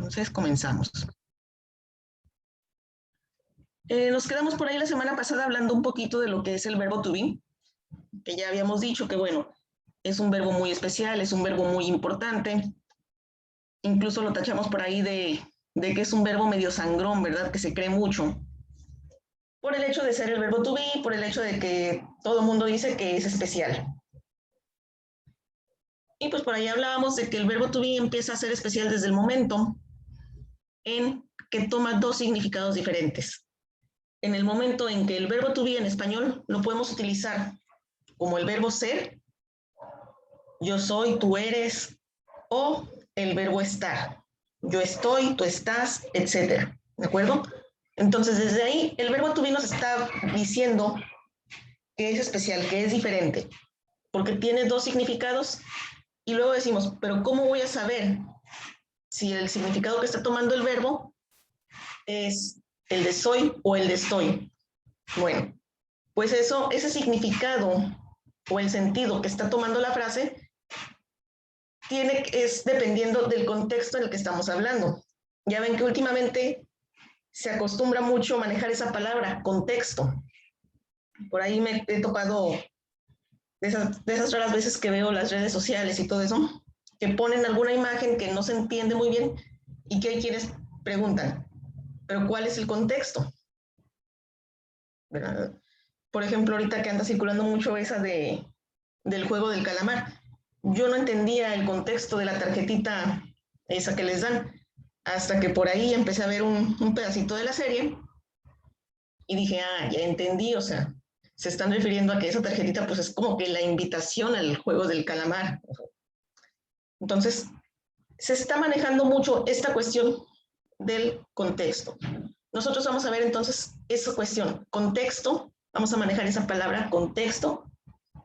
Entonces comenzamos. Nos quedamos por ahí la semana pasada hablando un poquito de lo que es el verbo to be, que ya habíamos dicho que, bueno, es un verbo muy especial, es un verbo muy importante. Incluso lo tachamos por ahí de que es un verbo medio sangrón, ¿verdad? Que se cree mucho. Por el hecho de ser el verbo to be, por el hecho de que todo el mundo dice que es especial. Y pues por ahí hablábamos de que el verbo to be empieza a ser especial desde el momento en que toma dos significados diferentes. En el momento en que el verbo to be en español lo podemos utilizar como el verbo ser, yo soy, tú eres, o el verbo estar, yo estoy, tú estás, etcétera, ¿de acuerdo? Entonces, desde ahí, el verbo to be nos está diciendo que es especial, que es diferente, porque tiene dos significados, y luego decimos, pero ¿cómo voy a saber si el significado que está tomando el verbo es el de soy o el de estoy? Bueno, pues ese significado o el sentido que está tomando la frase es dependiendo del contexto en el que estamos hablando. Ya ven que últimamente se acostumbra mucho a manejar esa palabra, contexto. Por ahí me he topado de esas raras veces que veo las redes sociales y todo eso, que ponen alguna imagen que no se entiende muy bien y que hay quienes preguntan, ¿pero cuál es el contexto? ¿Verdad? Por ejemplo, ahorita que anda circulando mucho esa del juego del calamar, yo no entendía el contexto de la tarjetita esa que les dan, hasta que por ahí empecé a ver un pedacito de la serie y dije, ya entendí, o sea, se están refiriendo a que esa tarjetita pues es como que la invitación al juego del calamar. Entonces, se está manejando mucho esta cuestión del contexto. Nosotros vamos a ver entonces esa cuestión, contexto, vamos a manejar esa palabra contexto,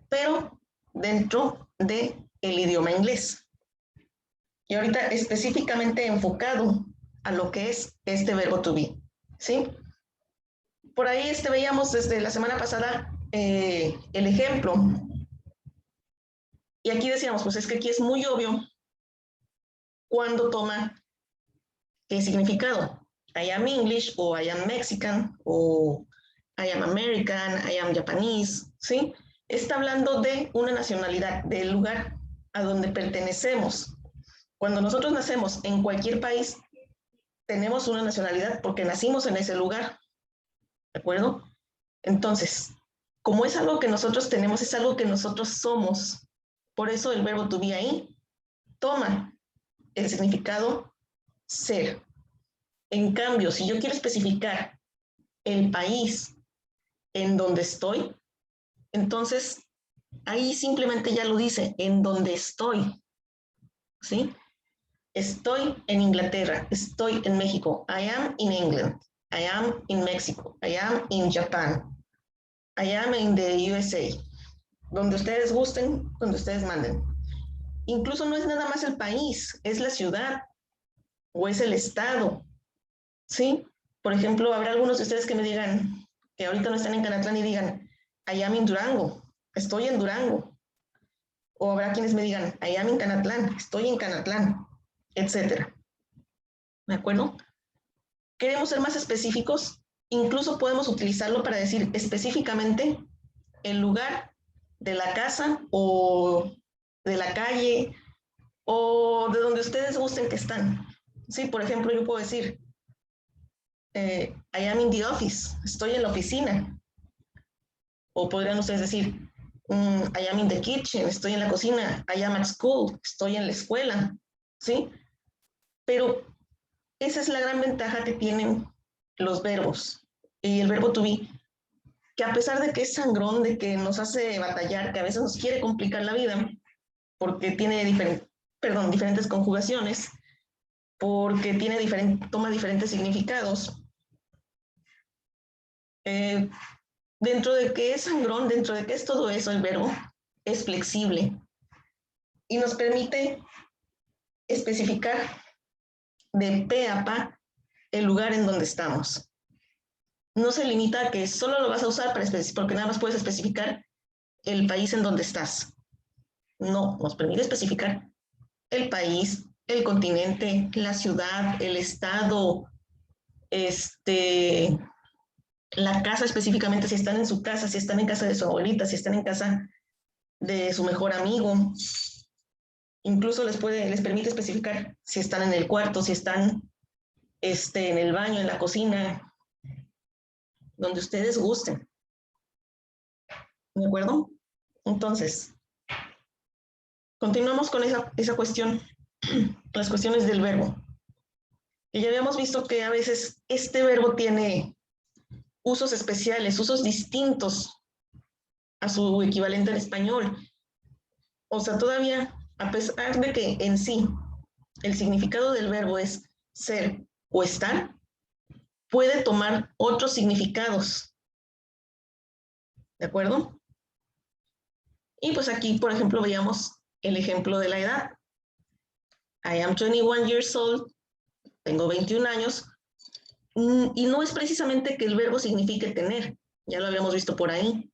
pero dentro del idioma inglés. Y ahorita específicamente enfocado a lo que es este verbo to be, ¿sí? Por ahí veíamos desde la semana pasada el ejemplo. Y aquí decíamos, pues es que aquí es muy obvio cuando toma el significado. I am English, o I am Mexican, o I am American, I am Japanese, ¿sí? Está hablando de una nacionalidad, del lugar a donde pertenecemos. Cuando nosotros nacemos en cualquier país, tenemos una nacionalidad porque nacimos en ese lugar, ¿de acuerdo? Entonces, como es algo que nosotros tenemos, es algo que nosotros somos, por eso el verbo to be ahí toma el significado ser. En cambio, si yo quiero especificar el país en donde estoy, entonces ahí simplemente ya lo dice, en donde estoy, ¿sí? Estoy en Inglaterra, estoy en México, I am in England, I am in Mexico, I am in Japan, I am in the USA, donde ustedes gusten, donde ustedes manden. Incluso no es nada más el país, es la ciudad o es el estado, ¿sí? Por ejemplo, habrá algunos de ustedes que me digan, que ahorita no están en Canatlán y digan, I am in Durango, estoy en Durango. O habrá quienes me digan, I am in Canatlán, estoy en Canatlán, etcétera. ¿De acuerdo? Queremos ser más específicos, incluso podemos utilizarlo para decir específicamente el lugar de la casa o de la calle o de donde ustedes gusten que están. Sí, por ejemplo, yo puedo decir, I am in the office, estoy en la oficina. O podrían ustedes decir, I am in the kitchen, estoy en la cocina, I am at school, estoy en la escuela, ¿sí? Pero esa es la gran ventaja que tienen los verbos y el verbo to be, que a pesar de que es sangrón, de que nos hace batallar, que a veces nos quiere complicar la vida, porque tiene diferentes conjugaciones, porque toma diferentes significados. Dentro de que es sangrón, dentro de que es todo eso, el verbo es flexible y nos permite especificar de pe a pa el lugar en donde estamos. No se limita a que solo lo vas a usar porque nada más puedes especificar el país en donde estás. No, nos permite especificar el país, el continente, la ciudad, el estado, la casa específicamente, si están en su casa, si están en casa de su abuelita, si están en casa de su mejor amigo. Incluso les permite especificar si están en el cuarto, si están en el baño, en la cocina, donde ustedes gusten. ¿De acuerdo? Entonces, continuamos con esa cuestión, las cuestiones del verbo. Y ya habíamos visto que a veces este verbo tiene usos especiales, usos distintos a su equivalente en español. O sea, todavía, a pesar de que en sí el significado del verbo es ser o estar, puede tomar otros significados. ¿De acuerdo? Y pues aquí, por ejemplo, veíamos el ejemplo de la edad. I am 21 years old, tengo 21 años, y no es precisamente que el verbo signifique tener, ya lo habíamos visto por ahí.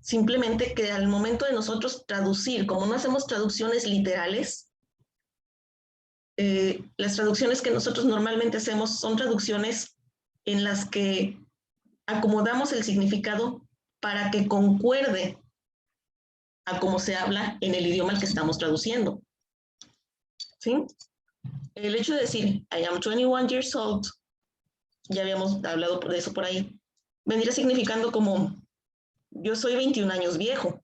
Simplemente que al momento de nosotros traducir, como no hacemos traducciones literales, las traducciones que nosotros normalmente hacemos son traducciones en las que acomodamos el significado para que concuerde a cómo se habla en el idioma al que estamos traduciendo. ¿Sí? El hecho de decir I am 21 years old, ya habíamos hablado de eso por ahí, vendría significando como yo soy 21 años viejo.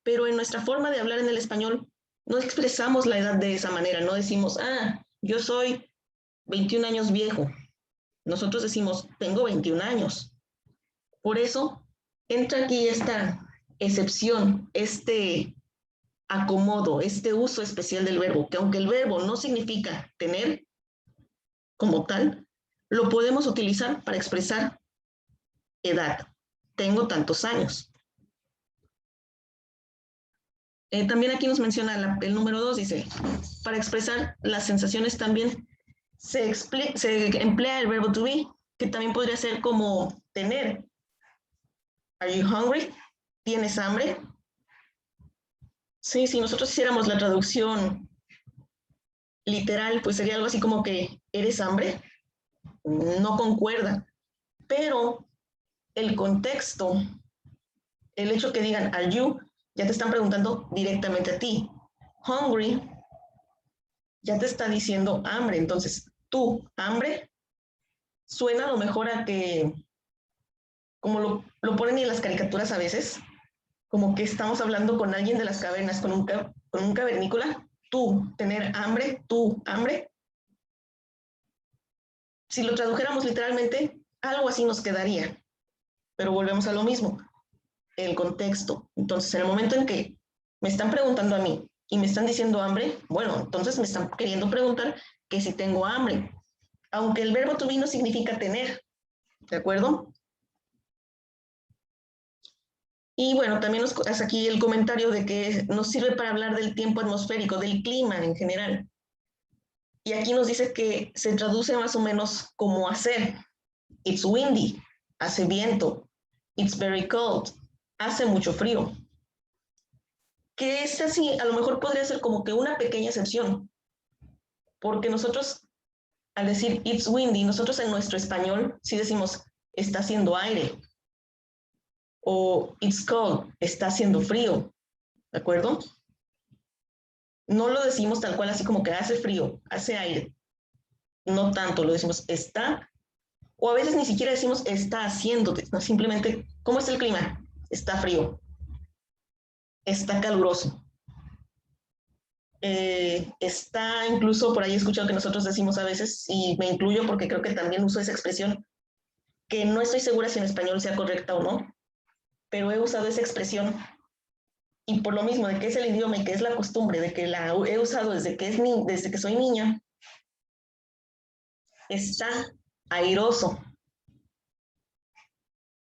Pero en nuestra forma de hablar en el español no expresamos la edad de esa manera, no decimos, yo soy 21 años viejo. Nosotros decimos, tengo 21 años. Por eso entra aquí esta excepción, este acomodo, este uso especial del verbo, que aunque el verbo no significa tener como tal, lo podemos utilizar para expresar edad. Tengo tantos años. También aquí nos menciona el número 2, dice, para expresar las sensaciones también se emplea el verbo to be, que también podría ser como tener. Are you hungry? ¿Tienes hambre? Sí, si nosotros hiciéramos la traducción literal, pues sería algo así como que ¿eres hambre? No concuerda. Pero el contexto, el hecho que digan are you, ya te están preguntando directamente a ti. Hungry ya te está diciendo hambre. Entonces, tú, hambre, suena a lo mejor a que, como lo ponen en las caricaturas a veces, como que estamos hablando con alguien de las cavernas, con un cavernícola. Tú, tener hambre, tú, hambre. Si lo tradujéramos literalmente, algo así nos quedaría. Pero volvemos a lo mismo, el contexto. Entonces, en el momento en que me están preguntando a mí y me están diciendo hambre, bueno, entonces me están queriendo preguntar que si tengo hambre. Aunque el verbo to be no significa tener, ¿de acuerdo? Y bueno, también nos hace aquí el comentario de que nos sirve para hablar del tiempo atmosférico, del clima en general. Y aquí nos dice que se traduce más o menos como hacer. It's windy, hace viento. It's very cold, hace mucho frío. Que es así, a lo mejor podría ser como que una pequeña excepción. Porque nosotros, al decir it's windy, nosotros en nuestro español sí decimos está haciendo aire. O it's cold, está haciendo frío. ¿De acuerdo? No lo decimos tal cual así como que hace frío, hace aire. No tanto, lo decimos está, o a veces ni siquiera decimos está haciendo, no, simplemente, ¿cómo está el clima? Está frío, está caluroso. Está incluso, por ahí he escuchado que nosotros decimos a veces, y me incluyo porque creo que también uso esa expresión, que no estoy segura si en español sea correcta o no, pero he usado esa expresión y por lo mismo de que es el idioma y que es la costumbre, de que la he usado desde que soy niña, está airoso.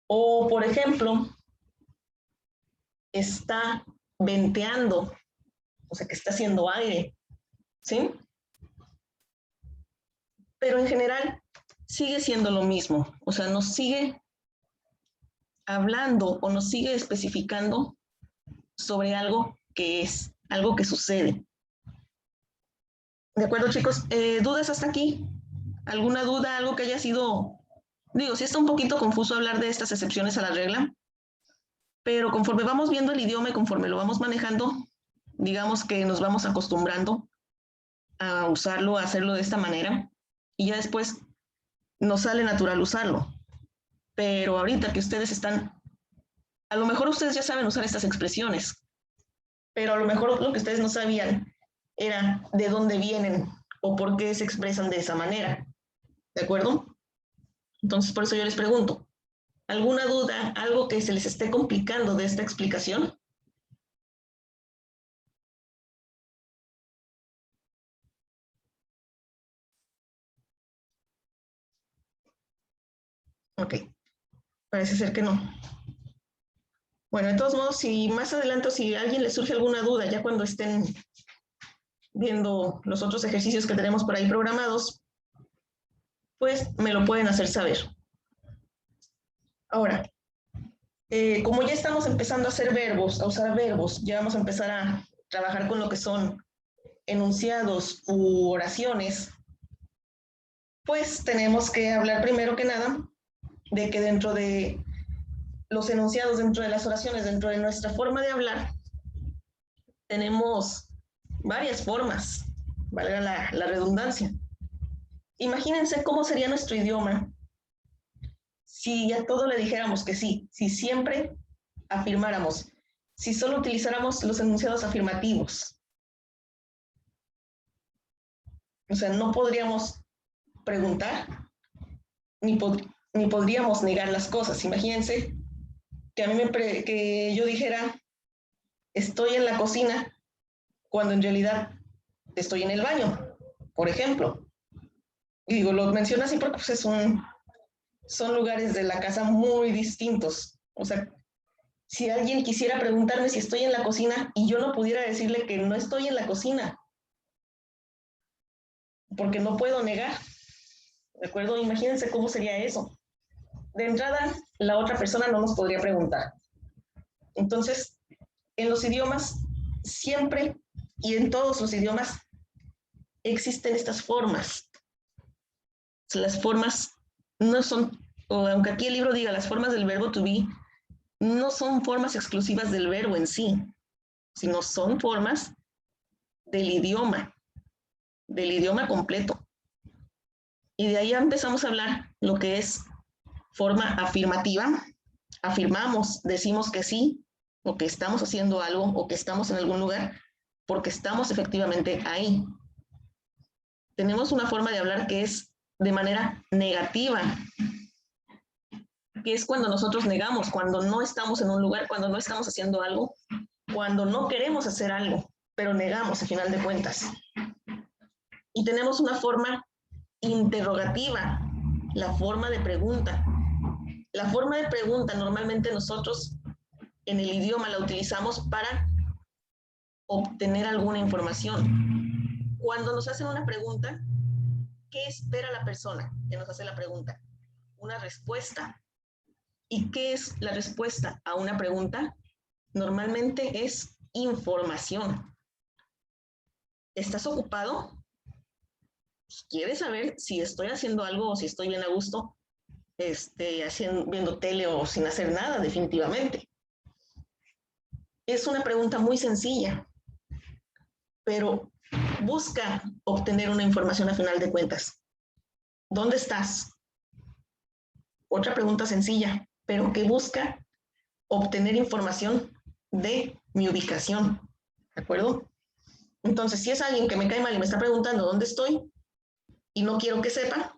O, por ejemplo, está venteando, o sea, que está haciendo aire, ¿sí? Pero en general sigue siendo lo mismo, o sea, nos sigue hablando o nos sigue especificando sobre algo que es, algo que sucede. ¿De acuerdo, chicos? ¿Dudas hasta aquí? ¿Alguna duda, algo que haya sido... Digo, sí está un poquito confuso hablar de estas excepciones a la regla, pero conforme vamos viendo el idioma y conforme lo vamos manejando, digamos que nos vamos acostumbrando a usarlo, a hacerlo de esta manera, y ya después nos sale natural usarlo. Pero ahorita que ustedes están, a lo mejor ustedes ya saben usar estas expresiones, pero a lo mejor lo que ustedes no sabían era de dónde vienen o por qué se expresan de esa manera. ¿De acuerdo? Entonces, por eso yo les pregunto, ¿alguna duda, algo que se les esté complicando de esta explicación? Ok, parece ser que no. Bueno, de todos modos, si más adelante o si a alguien le surge alguna duda, ya cuando estén viendo los otros ejercicios que tenemos por ahí programados, pues me lo pueden hacer saber. Ahora, como ya estamos empezando a hacer verbos, a usar verbos, ya vamos a empezar a trabajar con lo que son enunciados u oraciones, pues tenemos que hablar primero que nada de que dentro de los enunciados, dentro de las oraciones, dentro de nuestra forma de hablar, tenemos varias formas, valga la redundancia. Imagínense cómo sería nuestro idioma si a todo le dijéramos que sí, si siempre afirmáramos, si solo utilizáramos los enunciados afirmativos. O sea, no podríamos preguntar ni podríamos negar las cosas. Imagínense que a mí que yo dijera estoy en la cocina cuando en realidad estoy en el baño, por ejemplo. Y digo, lo menciono así porque pues, son lugares de la casa muy distintos. O sea, si alguien quisiera preguntarme si estoy en la cocina y yo no pudiera decirle que no estoy en la cocina, porque no puedo negar, ¿de acuerdo? Imagínense cómo sería eso. De entrada, la otra persona no nos podría preguntar. Entonces, en los idiomas, siempre y en todos los idiomas, existen estas formas. Las formas no son, o aunque aquí el libro diga las formas del verbo to be, no son formas exclusivas del verbo en sí, sino son formas del idioma completo. Y de ahí empezamos a hablar lo que es forma afirmativa. Afirmamos, decimos que sí, o que estamos haciendo algo, o que estamos en algún lugar, porque estamos efectivamente ahí. Tenemos una forma de hablar que es de manera negativa, que es cuando nosotros negamos, cuando no estamos en un lugar, cuando no estamos haciendo algo, cuando no queremos hacer algo, pero negamos a final de cuentas. Y tenemos una forma interrogativa, la forma de pregunta. La forma de pregunta normalmente nosotros en el idioma la utilizamos para obtener alguna información. Cuando nos hacen una pregunta, ¿qué espera la persona que nos hace la pregunta? Una respuesta. ¿Y qué es la respuesta a una pregunta? Normalmente es información. ¿Estás ocupado? ¿Quieres saber si estoy haciendo algo o si estoy bien a gusto? Viendo tele o sin hacer nada, definitivamente. Es una pregunta muy sencilla, pero busca obtener una información a final de cuentas. ¿Dónde estás? Otra pregunta sencilla, pero que busca obtener información de mi ubicación. ¿De acuerdo? Entonces, si es alguien que me cae mal y me está preguntando dónde estoy y no quiero que sepa,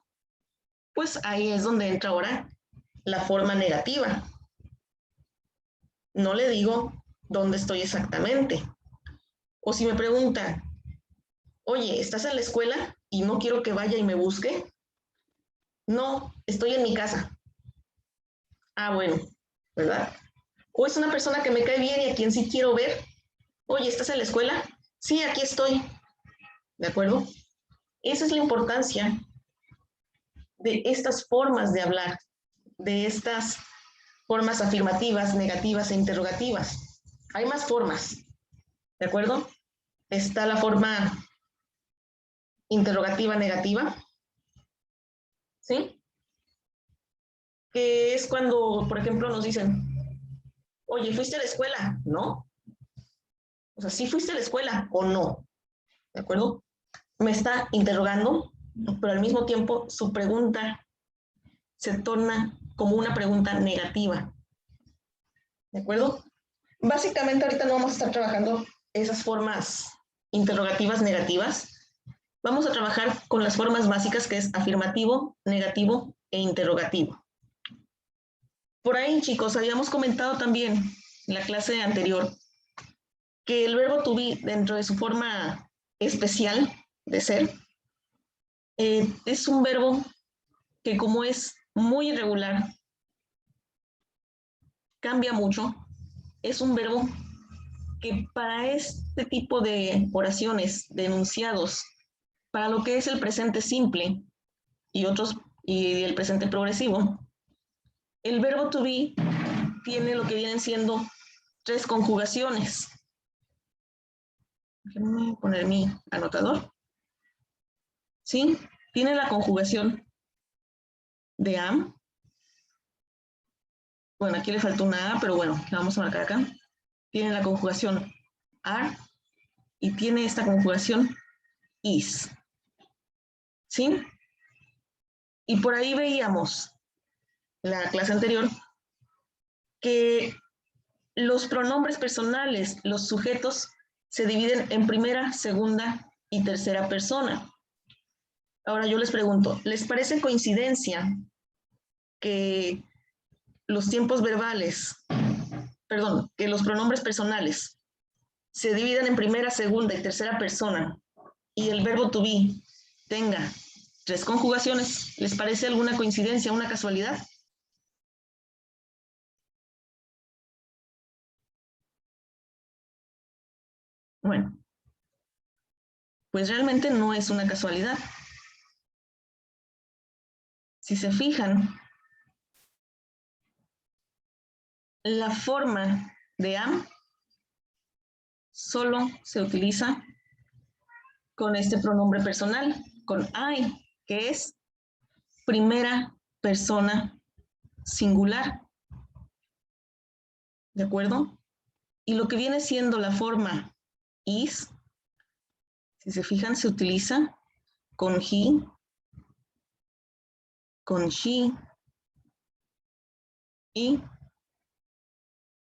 pues ahí es donde entra ahora la forma negativa. No le digo dónde estoy exactamente. O si me preguntan, oye, ¿estás en la escuela y no quiero que vaya y me busque? No, estoy en mi casa. Ah, bueno, ¿verdad? O es una persona que me cae bien y a quien sí quiero ver. Oye, ¿estás en la escuela? Sí, aquí estoy. ¿De acuerdo? Esa es la importancia de estas formas de hablar, de estas formas afirmativas, negativas e interrogativas. Hay más formas, ¿de acuerdo? Está la forma interrogativa negativa, ¿sí? Que es cuando, por ejemplo, nos dicen, oye, ¿fuiste a la escuela? ¿No? O sea, ¿sí fuiste a la escuela o no? ¿De acuerdo? Me está interrogando, pero al mismo tiempo su pregunta se torna como una pregunta negativa. ¿De acuerdo? Básicamente ahorita no vamos a estar trabajando esas formas interrogativas negativas. Vamos a trabajar con las formas básicas que es afirmativo, negativo e interrogativo. Por ahí, chicos, habíamos comentado también en la clase anterior que el verbo to be dentro de su forma especial de ser es un verbo que como es muy irregular, cambia mucho, es un verbo que para este tipo de oraciones, de enunciados, para lo que es el presente simple y otros y el presente progresivo, el verbo to be tiene lo que vienen siendo 3 conjugaciones. Déjenme poner mi anotador. ¿Sí? Tiene la conjugación de am. Bueno, aquí le falta una A, pero bueno, la vamos a marcar acá. Tiene la conjugación are y tiene esta conjugación is. ¿Sí? Y por ahí veíamos la clase anterior que los pronombres personales, los sujetos, se dividen en primera, segunda y tercera persona. Ahora yo les pregunto, ¿les parece coincidencia que los tiempos verbales, perdón, que los pronombres personales se dividan en primera, segunda y tercera persona y el verbo to be tenga 3 conjugaciones? ¿Les parece alguna coincidencia, una casualidad? Bueno, pues realmente no es una casualidad. Si se fijan, la forma de am solo se utiliza con este pronombre personal, con I, que es primera persona singular. ¿De acuerdo? Y lo que viene siendo la forma is, si se fijan, se utiliza con he, con she y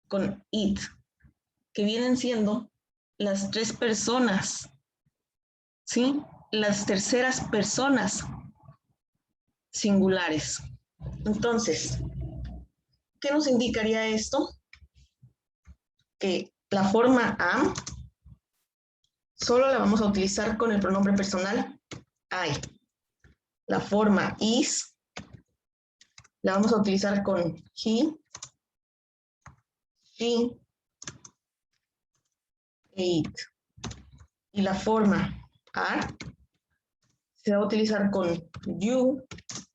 con it, que vienen siendo las 3 personas, ¿sí? Las terceras personas singulares. Entonces, ¿qué nos indicaría esto? Que la forma am solo la vamos a utilizar con el pronombre personal I. La forma is la vamos a utilizar con he, she e it. Y la forma are se va a utilizar con you,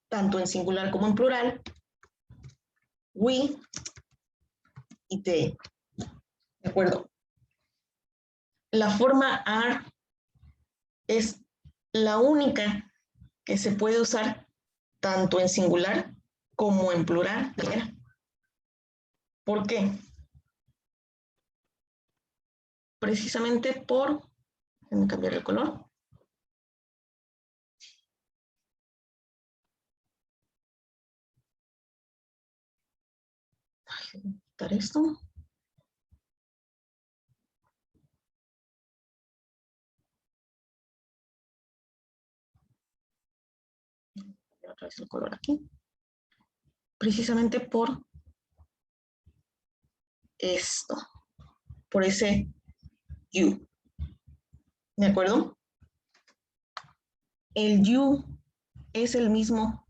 tanto en singular como en plural, we y they. ¿De acuerdo? La forma are es la única que se puede usar tanto en singular como en plural. ¿Por qué? Precisamente por, déjenme cambiar el color. Ay, voy a quitar esto. Otra vez el color aquí. Precisamente por esto, por ese you. ¿De acuerdo? El you es el mismo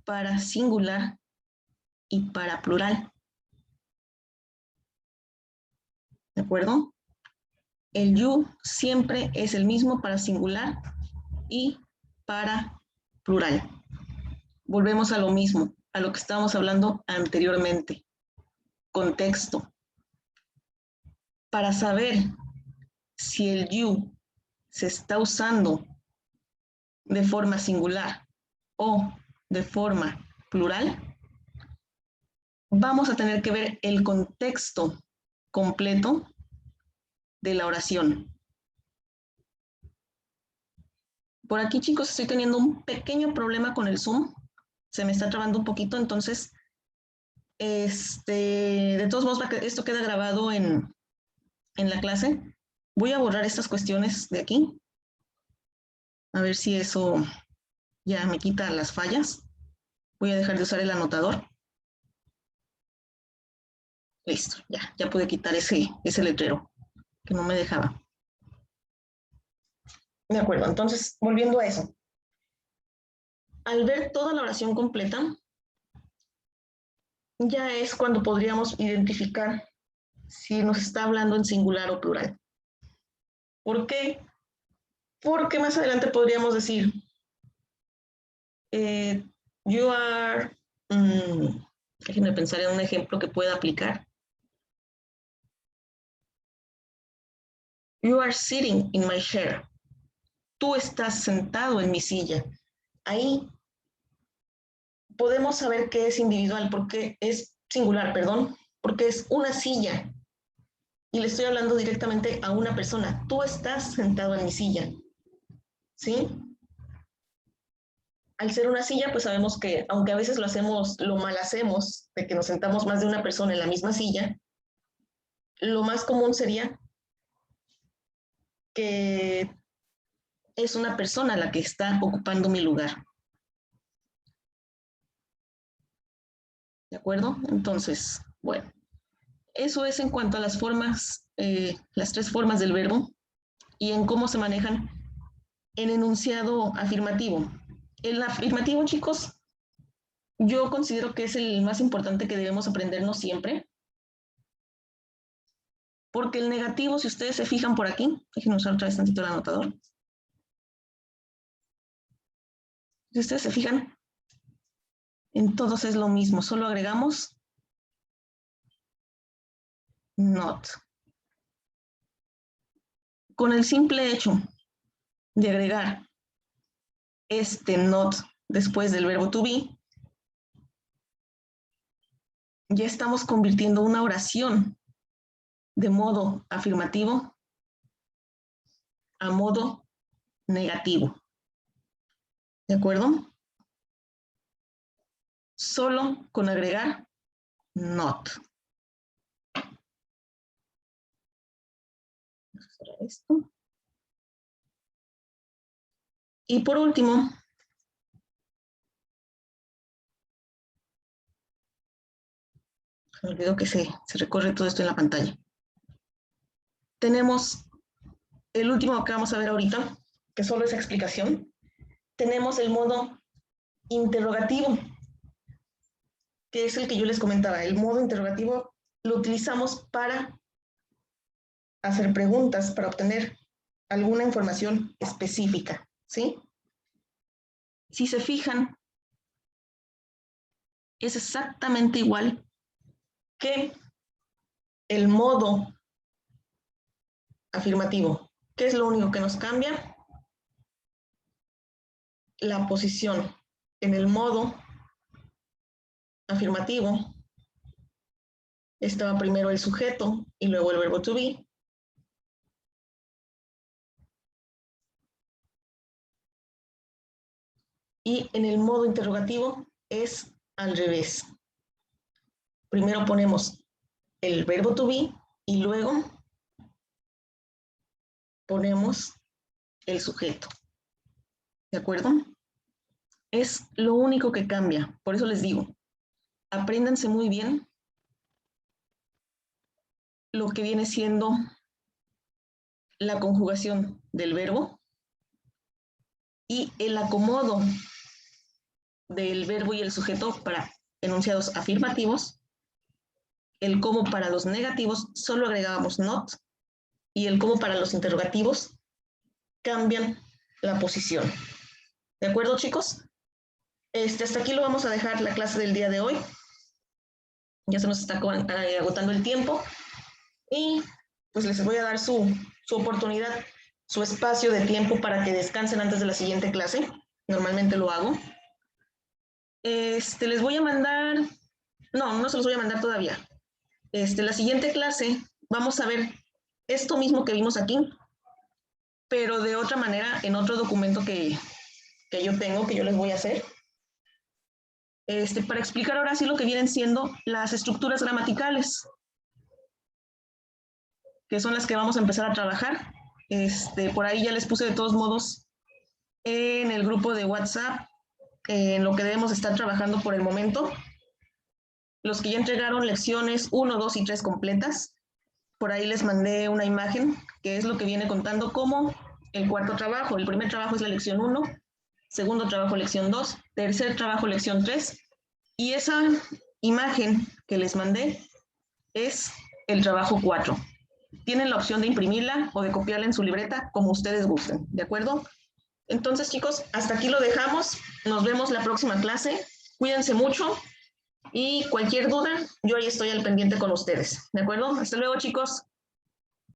para singular y para plural. ¿De acuerdo? El you siempre es el mismo para singular y para plural. Volvemos a lo mismo, a lo que estábamos hablando anteriormente. Contexto. Para saber si el you se está usando de forma singular o de forma plural, vamos a tener que ver el contexto completo de la oración. Por aquí, chicos, estoy teniendo un pequeño problema con el Zoom. Se me está trabando un poquito, entonces, de todos modos, esto queda grabado en la clase. Voy a borrar estas cuestiones de aquí. A ver si eso ya me quita las fallas. Voy a dejar de usar el anotador. Listo, ya pude quitar ese letrero que no me dejaba. De acuerdo, entonces, volviendo a eso. Al ver toda la oración completa, ya es cuando podríamos identificar si nos está hablando en singular o plural. ¿Por qué? Porque más adelante podríamos decir, you are, déjenme pensar en un ejemplo que pueda aplicar. You are sitting in my chair. Tú estás sentado en mi silla. Ahí podemos saber que es individual, porque es singular, perdón, porque es una silla. Y le estoy hablando directamente a una persona. Tú estás sentado en mi silla. ¿Sí? Al ser una silla, pues sabemos que, aunque a veces lo mal hacemos, de que nos sentamos más de una persona en la misma silla, lo más común sería que es una persona la que está ocupando mi lugar. ¿De acuerdo? Entonces, bueno, eso es en cuanto a las formas, las tres formas del verbo y en cómo se manejan en enunciado afirmativo. El afirmativo, chicos, yo considero que es el más importante que debemos aprendernos siempre, porque el negativo, si ustedes se fijan por aquí, déjenme usar otra vez tantito el anotador. Si ustedes se fijan, en todos es lo mismo, solo agregamos not. Con el simple hecho de agregar not después del verbo to be, ya estamos convirtiendo una oración de modo afirmativo a modo negativo. ¿De acuerdo? Solo con agregar not. Esto. Y por último, me olvidó que se recorre todo esto en la pantalla. Tenemos el último que vamos a ver ahorita, que solo es explicación. Tenemos el modo interrogativo, que es el que yo les comentaba. El modo interrogativo lo utilizamos para hacer preguntas, para obtener alguna información específica, ¿sí? Si se fijan, es exactamente igual que el modo afirmativo. ¿Qué es lo único que nos cambia? La posición. En el modo afirmativo estaba primero el sujeto y luego el verbo to be. Y en el modo interrogativo es al revés. Primero ponemos el verbo to be y luego ponemos el sujeto. ¿De acuerdo? Es lo único que cambia. Por eso les digo, apréndanse muy bien lo que viene siendo la conjugación del verbo y el acomodo del verbo y el sujeto para enunciados afirmativos, el cómo para los negativos solo agregábamos not y el cómo para los interrogativos cambian la posición. ¿De acuerdo, chicos? Hasta aquí lo vamos a dejar la clase del día de hoy. Ya se nos está agotando el tiempo y pues les voy a dar su oportunidad, su espacio de tiempo para que descansen antes de la siguiente clase. normalmente lo hago. Les voy a mandar, no se los voy a mandar todavía. La siguiente clase vamos a ver esto mismo que vimos aquí, pero de otra manera en otro documento que yo tengo, que yo les voy a hacer. Para explicar ahora sí lo que vienen siendo las estructuras gramaticales, que son las que vamos a empezar a trabajar. Por ahí ya les puse de todos modos en el grupo de WhatsApp en lo que debemos estar trabajando por el momento. Los que ya entregaron lecciones 1, 2 y 3 completas, por ahí les mandé una imagen que es lo que viene contando como el cuarto trabajo. El primer trabajo es la lección 1, segundo trabajo lección 2, tercer trabajo lección 3, y esa imagen que les mandé es el trabajo 4. Tienen la opción de imprimirla o de copiarla en su libreta, como ustedes gusten, ¿de acuerdo? Entonces, chicos, hasta aquí lo dejamos. Nos vemos la próxima clase. Cuídense mucho y cualquier duda, yo ahí estoy al pendiente con ustedes, ¿de acuerdo? Hasta luego, chicos.